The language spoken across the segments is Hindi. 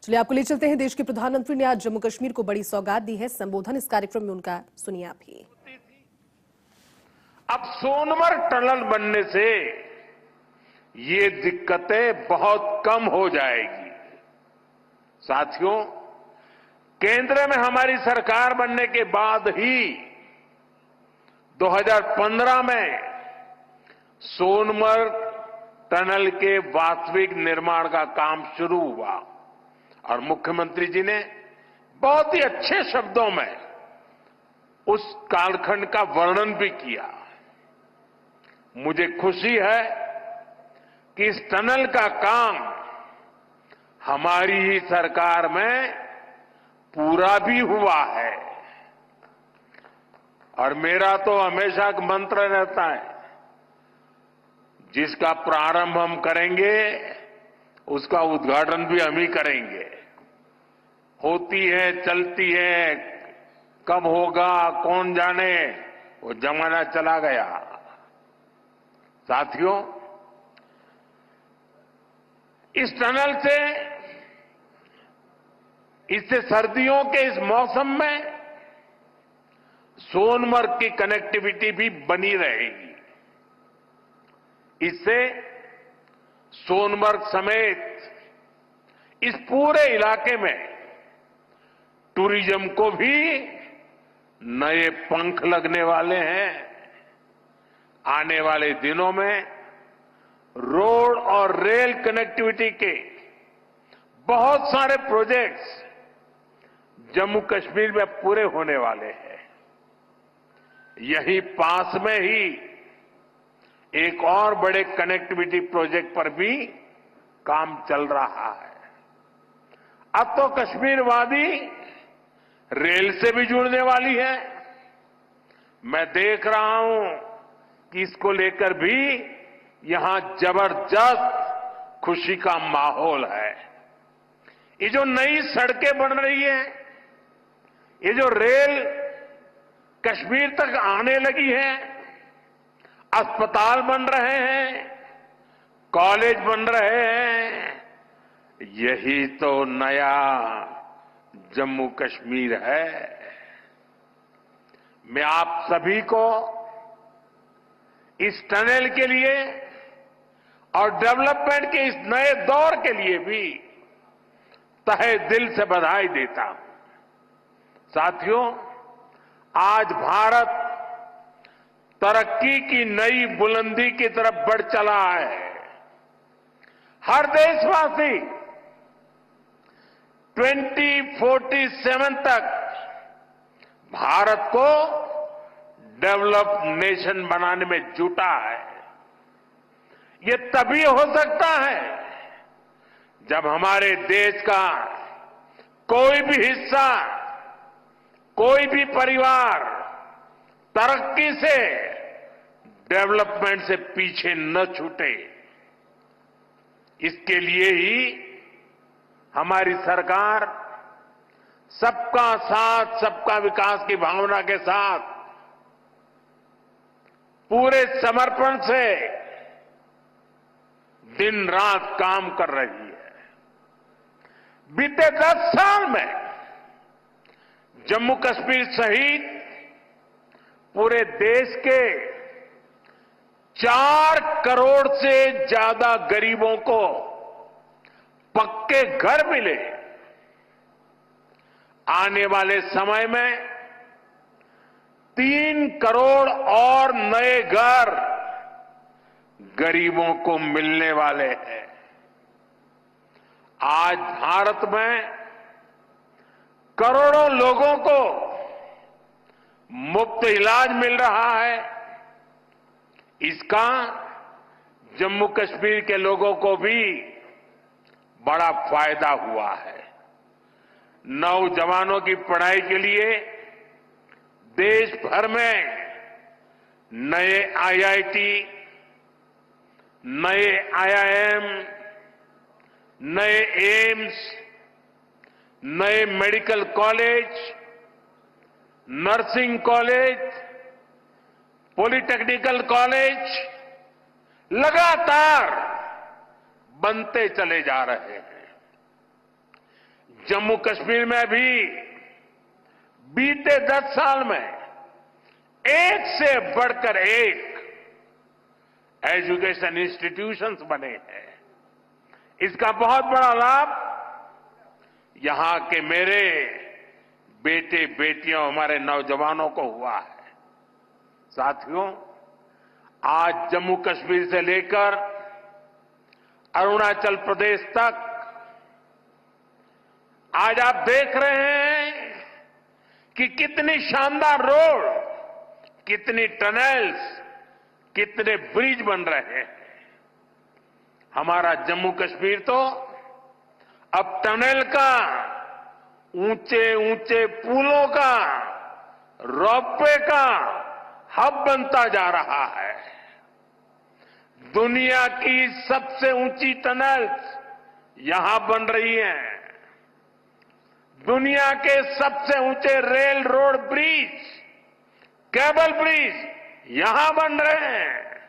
चलिए आपको ले चलते हैं। देश के प्रधानमंत्री ने आज जम्मू कश्मीर को बड़ी सौगात दी है। संबोधन इस कार्यक्रम में उनका सुनिए आप भी। अब सोनमर्ग टनल बनने से ये दिक्कतें बहुत कम हो जाएगी। साथियों, केंद्र में हमारी सरकार बनने के बाद ही 2015 में सोनमर्ग टनल के वास्तविक निर्माण का काम शुरू हुआ और मुख्यमंत्री जी ने बहुत ही अच्छे शब्दों में उस कालखंड का वर्णन भी किया। मुझे खुशी है कि इस टनल का काम हमारी ही सरकार में पूरा भी हुआ है और मेरा तो हमेशा एक मंत्र रहता है, जिसका प्रारंभ हम करेंगे उसका उद्घाटन भी हम ही करेंगे। होती है, चलती है, कब होगा कौन जाने, वो जमाना चला गया। साथियों, इस टनल से इससे सर्दियों के इस मौसम में सोनमर्ग की कनेक्टिविटी भी बनी रहेगी। इससे सोनमर्ग समेत इस पूरे इलाके में टूरिज्म को भी नए पंख लगने वाले हैं। आने वाले दिनों में रोड और रेल कनेक्टिविटी के बहुत सारे प्रोजेक्ट्स जम्मू कश्मीर में पूरे होने वाले हैं। यही पास में ही एक और बड़े कनेक्टिविटी प्रोजेक्ट पर भी काम चल रहा है। अब तो कश्मीर वादी रेल से भी जुड़ने वाली है। मैं देख रहा हूं कि इसको लेकर भी यहां जबरदस्त खुशी का माहौल है। ये जो नई सड़कें बन रही हैं, ये जो रेल कश्मीर तक आने लगी है, अस्पताल बन रहे हैं, कॉलेज बन रहे हैं, यही तो नया जम्मू कश्मीर है। मैं आप सभी को इस टनल के लिए और डेवलपमेंट के इस नए दौर के लिए भी तहे दिल से बधाई देता हूं। साथियों, आज भारत तरक्की की नई बुलंदी की तरफ बढ़ चला है। हर देशवासी 2047 तक भारत को डेवलप्ड नेशन बनाने में जुटा है। ये तभी हो सकता है जब हमारे देश का कोई भी हिस्सा, कोई भी परिवार तरक्की से, डेवलपमेंट से पीछे न छूटे। इसके लिए ही हमारी सरकार सबका साथ सबका विकास की भावना के साथ पूरे समर्पण से दिन रात काम कर रही है। बीते 10 साल में जम्मू कश्मीर सहित पूरे देश के 4 करोड़ से ज्यादा गरीबों को पक्के घर मिले। आने वाले समय में 3 करोड़ और नए घर गरीबों को मिलने वाले हैं। आज भारत में करोड़ों लोगों को मुफ्त इलाज मिल रहा है। इसका जम्मू कश्मीर के लोगों को भी बड़ा फायदा हुआ है। नौजवानों की पढ़ाई के लिए देश भर में नए आईआईटी, नए आईआईएम, नए एम्स, नए medical college, nursing college, polytechnical college लगातार बनते चले जा रहे हैं। जम्मू कश्मीर में भी बीते 10 साल में एक से बढ़कर एक एजुकेशन इंस्टीट्यूशंस बने हैं। इसका बहुत बड़ा लाभ यहां के मेरे बेटे बेटियों हमारे नौजवानों को हुआ है। साथियों, आज जम्मू कश्मीर से लेकर अरुणाचल प्रदेश तक आज आप देख रहे हैं कि कितनी शानदार रोड, कितनी टनल्स, कितने ब्रिज बन रहे हैं। हमारा जम्मू कश्मीर तो अब टनल का, ऊंचे ऊंचे पुलों का, रोपवे का हब बनता जा रहा है। दुनिया की सबसे ऊंची टनल्स यहां बन रही हैं। दुनिया के सबसे ऊंचे rail road bridge, cable bridge यहां बन रहे हैं।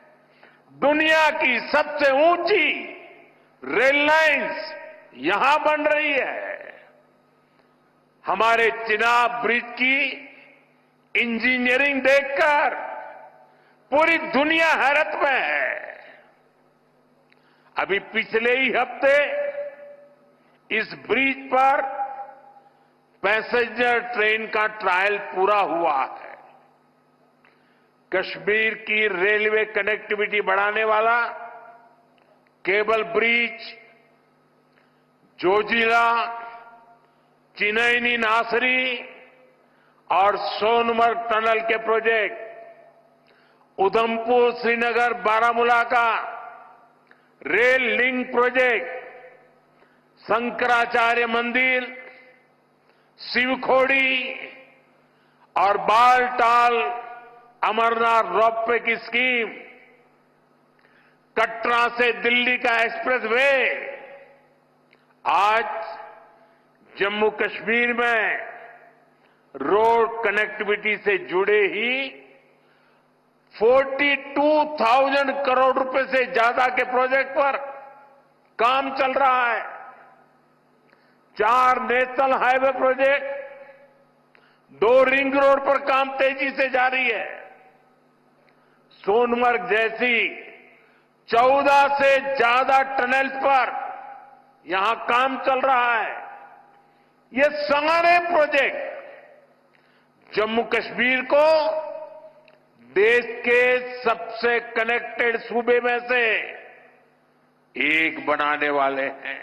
दुनिया की सबसे ऊंची रेल लाइंस यहां बन रही है। हमारे चिनाब ब्रिज की इंजीनियरिंग देखकर पूरी दुनिया हैरत में है। अभी पिछले ही हफ्ते इस ब्रिज पर पैसेंजर ट्रेन का ट्रायल पूरा हुआ है। कश्मीर की रेलवे कनेक्टिविटी बढ़ाने वाला केबल ब्रिज, जोजिला, चिनैनी नासरी और सोनमर्ग टनल के प्रोजेक्ट, उधमपुर श्रीनगर बारामूला का रेल लिंक प्रोजेक्ट, शंकराचार्य मंदिर, शिवखोड़ी और बालटाल अमरनाथ रोपवे की स्कीम, कटरा से दिल्ली का एक्सप्रेसवे, आज जम्मू कश्मीर में रोड कनेक्टिविटी से जुड़े ही 42,000 करोड़ रुपए से ज्यादा के प्रोजेक्ट पर काम चल रहा है। 4 national highway project, 2 ring road पर काम तेजी से जारी है। सोनमर्ग जैसी 14 से ज्यादा टनल्स पर यहां काम चल रहा है। ये सारे प्रोजेक्ट जम्मू कश्मीर को देश के सबसे कनेक्टेड सूबे में से एक बनाने वाले हैं।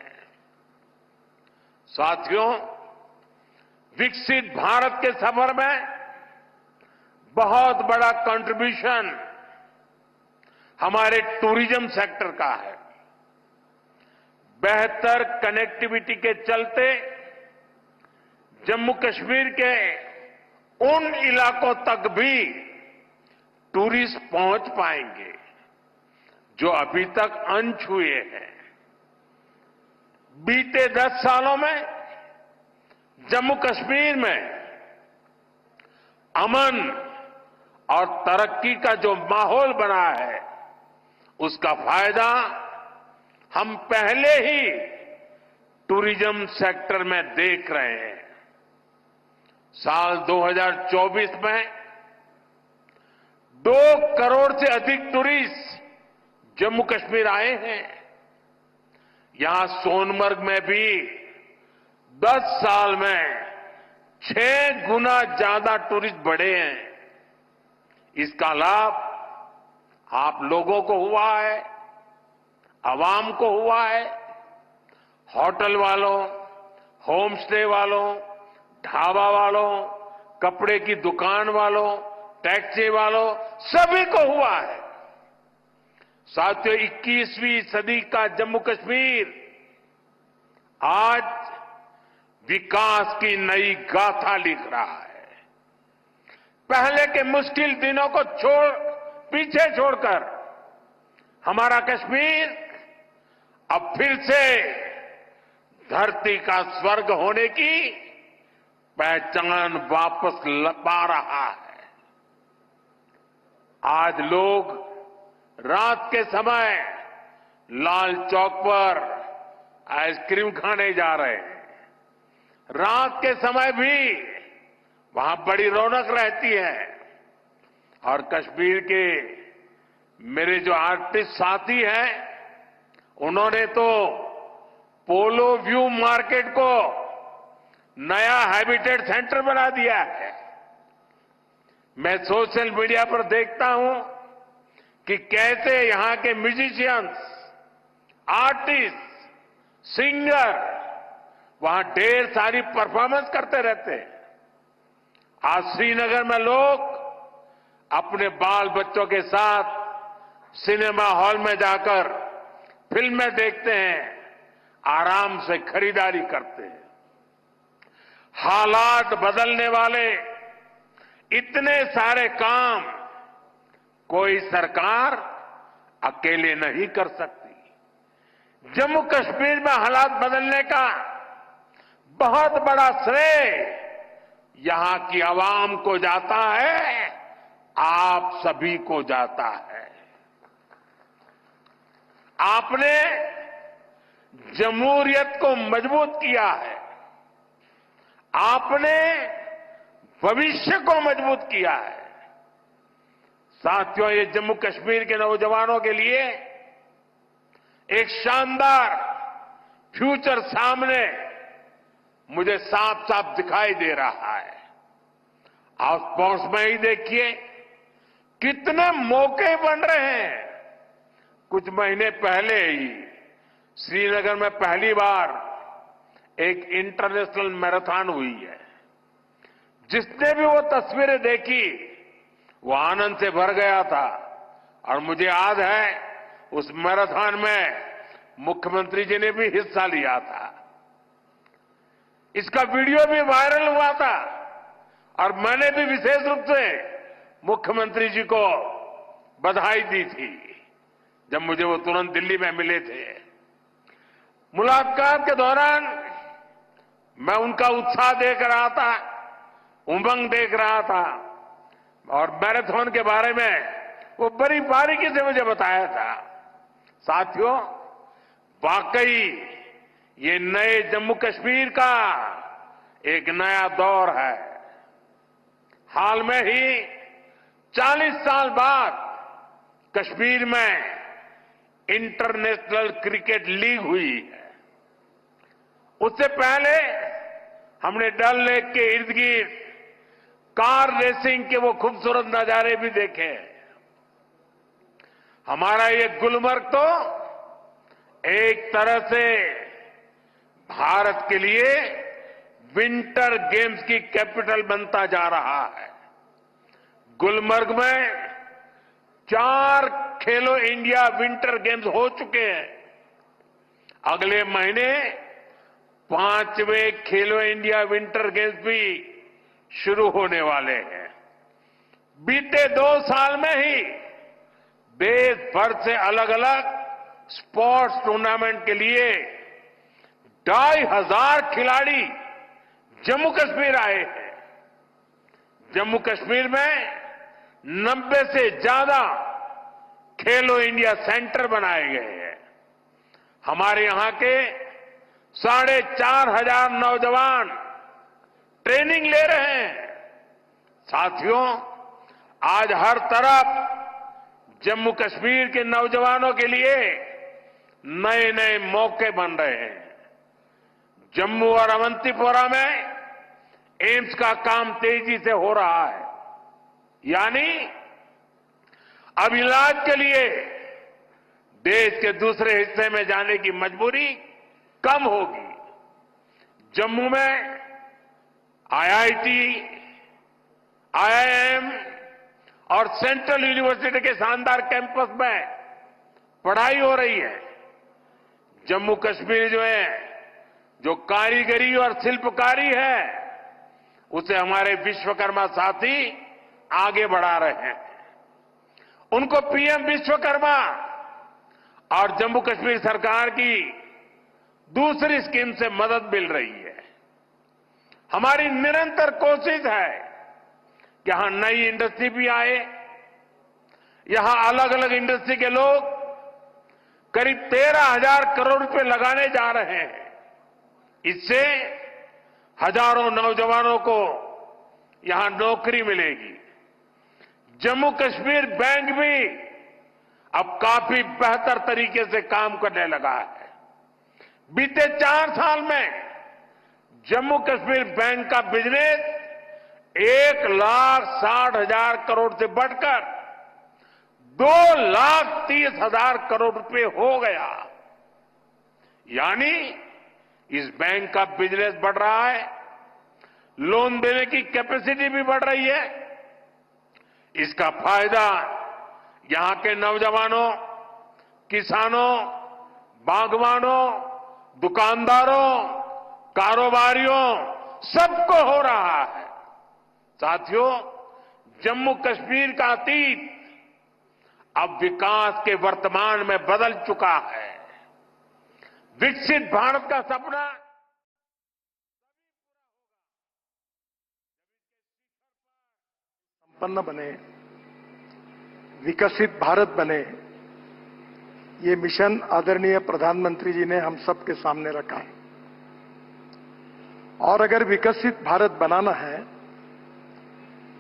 साथियों, विकसित भारत के सफर में बहुत बड़ा कंट्रीब्यूशन हमारे टूरिज्म सेक्टर का है। बेहतर कनेक्टिविटी के चलते जम्मू कश्मीर के उन इलाकों तक भी टूरिस्ट पहुंच पाएंगे जो अभी तक अनछुए हैं। बीते 10 सालों में जम्मू कश्मीर में अमन और तरक्की का जो माहौल बना है, उसका फायदा हम पहले ही टूरिज्म सेक्टर में देख रहे हैं। साल 2024 में 2 करोड़ से अधिक टूरिस्ट जम्मू कश्मीर आए हैं। यहां सोनमर्ग में भी 10 साल में 6 गुना ज्यादा टूरिस्ट बढ़े हैं। इसका लाभ आप लोगों को हुआ है, आवाम को हुआ है। होटल वालों, होम स्टे वालों, ढाबा वालों, कपड़े की दुकान वालों, टैक्सी वालों, सभी को हुआ है। साथियों, 21वीं सदी का जम्मू कश्मीर आज विकास की नई गाथा लिख रहा है। पहले के मुश्किल दिनों को पीछे छोड़कर हमारा कश्मीर अब फिर से धरती का स्वर्ग होने की पहचान वापस पा रहा है। आज लोग रात के समय लाल चौक पर आइसक्रीम खाने जा रहे हैं। रात के समय भी वहां बड़ी रौनक रहती है। और कश्मीर के मेरे जो आर्टिस्ट साथी हैं, उन्होंने तो पोलो व्यू मार्केट को नया हैबिटेट सेंटर बना दिया है। मैं सोशल मीडिया पर देखता हूं कि कैसे यहां के म्यूजिशियंस, आर्टिस्ट, सिंगर वहां ढेर सारी परफॉर्मेंस करते रहते हैं। आज श्रीनगर में लोग अपने बाल बच्चों के साथ सिनेमा हॉल में जाकर फिल्में देखते हैं, आराम से खरीदारी करते हैं। हालात बदलने वाले इतने सारे काम कोई सरकार अकेले नहीं कर सकती। जम्मू कश्मीर में हालात बदलने का बहुत बड़ा श्रेय यहां की आवाम को जाता है, आप सभी को जाता है। आपने जमहूरियत को मजबूत किया है, आपने भविष्य को मजबूत किया है। साथियों, ये जम्मू कश्मीर के नौजवानों के लिए एक शानदार फ्यूचर सामने मुझे साफ साफ दिखाई दे रहा है। आप स्पोर्ट्स में ही देखिए कितने मौके बन रहे हैं। कुछ महीने पहले ही श्रीनगर में पहली बार एक इंटरनेशनल मैराथन हुई है। जिसने भी वो तस्वीरें देखी वो आनंद से भर गया था। और मुझे याद है उस मैराथन में मुख्यमंत्री जी ने भी हिस्सा लिया था। इसका वीडियो भी वायरल हुआ था और मैंने भी विशेष रूप से मुख्यमंत्री जी को बधाई दी थी जब मुझे वो तुरंत दिल्ली में मिले थे। मुलाकात के दौरान मैं उनका उत्साह देख रहा था, उमंग देख रहा था और मैराथन के बारे में वो बड़ी बारीकी से मुझे बताया था। साथियों, वाकई ये नए जम्मू कश्मीर का एक नया दौर है। हाल में ही 40 साल बाद कश्मीर में इंटरनेशनल क्रिकेट लीग हुई है। उससे पहले हमने डल लेक के इर्द गिर्द कार रेसिंग के वो खूबसूरत नजारे भी देखे। हमारा ये गुलमर्ग तो एक तरह से भारत के लिए विंटर गेम्स की कैपिटल बनता जा रहा है। गुलमर्ग में 4 खेलो इंडिया विंटर गेम्स हो चुके हैं। अगले महीने 5वें खेलो इंडिया विंटर गेम्स भी शुरू होने वाले हैं। बीते 2 साल में ही देश भर से अलग अलग स्पोर्ट्स टूर्नामेंट के लिए 2,500 खिलाड़ी जम्मू कश्मीर आए हैं। जम्मू कश्मीर में 90 से ज्यादा खेलो इंडिया सेंटर बनाए गए हैं। हमारे यहां के 4,500 नौजवान ट्रेनिंग ले रहे हैं। साथियों, आज हर तरफ जम्मू कश्मीर के नौजवानों के लिए नए नए मौके बन रहे हैं। जम्मू और अवंतीपोरा में एम्स का काम तेजी से हो रहा है, यानी अब इलाज के लिए देश के दूसरे हिस्से में जाने की मजबूरी कम होगी। जम्मू में आईआईटी, आईआईएम और सेंट्रल यूनिवर्सिटी के शानदार कैंपस में पढ़ाई हो रही है। जम्मू कश्मीर जो कारीगरी और शिल्पकारी है, उसे हमारे विश्वकर्मा साथी आगे बढ़ा रहे हैं। उनको पीएम विश्वकर्मा और जम्मू कश्मीर सरकार की दूसरी स्कीम से मदद मिल रही है। हमारी निरंतर कोशिश है कि यहां नई इंडस्ट्री भी आए। यहां अलग अलग इंडस्ट्री के लोग करीब 13,000 करोड़ रुपए लगाने जा रहे हैं। इससे हजारों नौजवानों को यहां नौकरी मिलेगी। जम्मू कश्मीर बैंक भी अब काफी बेहतर तरीके से काम करने लगा है। बीते 4 साल में जम्मू कश्मीर बैंक का बिजनेस 1,60,000 करोड़ से बढ़कर 2,30,000 करोड़ रुपए हो गया। यानी इस बैंक का बिजनेस बढ़ रहा है, लोन देने की कैपेसिटी भी बढ़ रही है। इसका फायदा यहां के नौजवानों, किसानों, बागवानों, दुकानदारों, कारोबारियों सबको हो रहा है। साथियों, जम्मू कश्मीर का अतीत अब विकास के वर्तमान में बदल चुका है। विकसित भारत का सपना संपन्न बने, विकसित भारत बने, ये मिशन आदरणीय प्रधानमंत्री जी ने हम सबके सामने रखा है। और अगर विकसित भारत बनाना है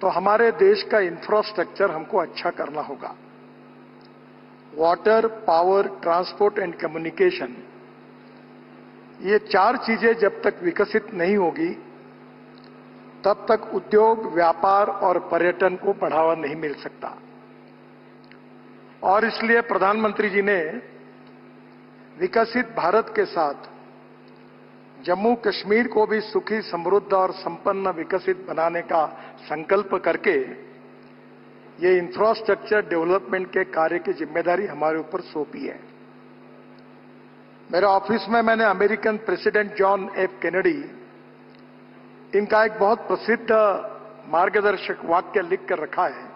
तो हमारे देश का इंफ्रास्ट्रक्चर हमको अच्छा करना होगा। Water, power, transport and communication, ये 4 चीजें जब तक विकसित नहीं होगी तब तक उद्योग, व्यापार और पर्यटन को बढ़ावा नहीं मिल सकता। और इसलिए प्रधानमंत्री जी ने विकसित भारत के साथ जम्मू कश्मीर को भी सुखी, समृद्ध और संपन्न विकसित बनाने का संकल्प करके ये इंफ्रास्ट्रक्चर डेवलपमेंट के कार्य की जिम्मेदारी हमारे ऊपर सौंपी है। मेरे ऑफिस में मैंने American president John F Kennedy, इनका एक बहुत प्रसिद्ध मार्गदर्शक वाक्य लिख कर रखा है।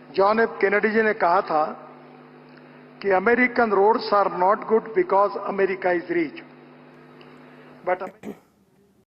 जॉन एफ कैनेडी जी ने कहा था कि American roads are not good because America is rich, but